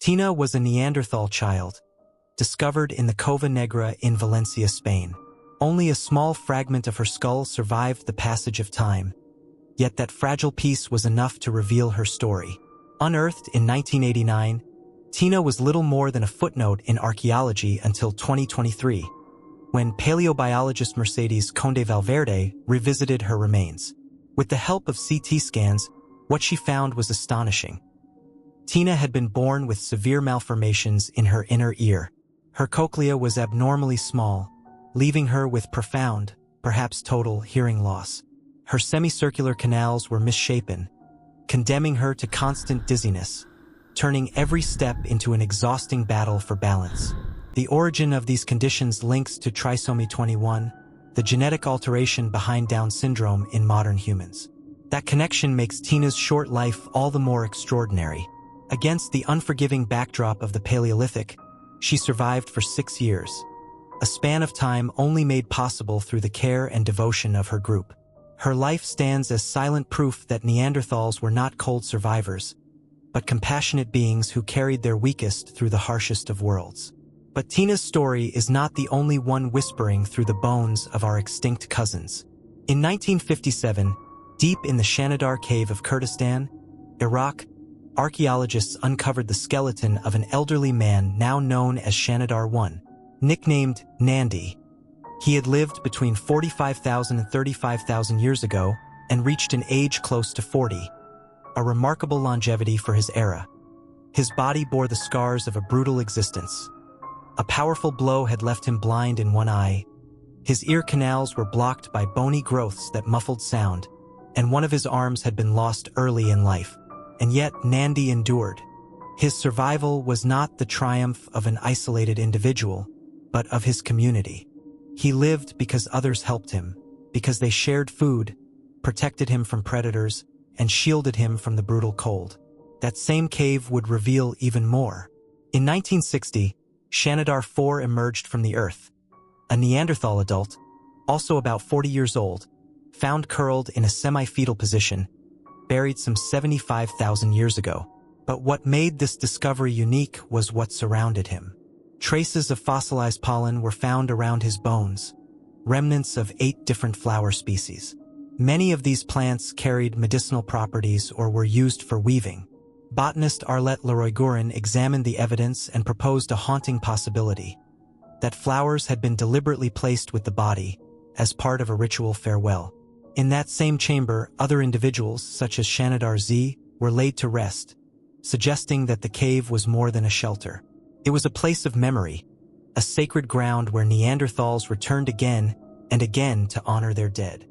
Tina was a Neanderthal child, discovered in the Cova Negra in Valencia, Spain. Only a small fragment of her skull survived the passage of time, yet that fragile piece was enough to reveal her story. Unearthed in 1989, Tina was little more than a footnote in archaeology until 2023, when paleobiologist Mercedes Conde Valverde revisited her remains. With the help of CT scans, what she found was astonishing. Tina had been born with severe malformations in her inner ear. Her cochlea was abnormally small, leaving her with profound, perhaps total, hearing loss. Her semicircular canals were misshapen, condemning her to constant dizziness, turning every step into an exhausting battle for balance. The origin of these conditions links to trisomy 21, the genetic alteration behind Down syndrome in modern humans. That connection makes Tina's short life all the more extraordinary. Against the unforgiving backdrop of the Paleolithic, she survived for 6 years, a span of time only made possible through the care and devotion of her group. Her life stands as silent proof that Neanderthals were not cold survivors, but compassionate beings who carried their weakest through the harshest of worlds. But Tina's story is not the only one whispering through the bones of our extinct cousins. In 1957, deep in the Shanidar Cave of Kurdistan, Iraq, archaeologists uncovered the skeleton of an elderly man now known as Shanidar I, nicknamed Nandy. He had lived between 45,000 and 35,000 years ago and reached an age close to 40, a remarkable longevity for his era. His body bore the scars of a brutal existence. A powerful blow had left him blind in one eye. His ear canals were blocked by bony growths that muffled sound, and one of his arms had been lost early in life. And yet Nandy endured. His survival was not the triumph of an isolated individual, but of his community. He lived because others helped him, because they shared food, protected him from predators, and shielded him from the brutal cold. That same cave would reveal even more. In 1960, Shanidar IV emerged from the earth. A Neanderthal adult, also about 40 years old, found curled in a semi-fetal position, buried some 75,000 years ago. But what made this discovery unique was what surrounded him. Traces of fossilized pollen were found around his bones, remnants of 8 different flower species. Many of these plants carried medicinal properties or were used for weaving. Botanist Arlette Leroy-Gurin examined the evidence and proposed a haunting possibility: that flowers had been deliberately placed with the body as part of a ritual farewell. In that same chamber, other individuals, such as Shanidar Z, were laid to rest, suggesting that the cave was more than a shelter. It was a place of memory, a sacred ground where Neanderthals returned again and again to honor their dead.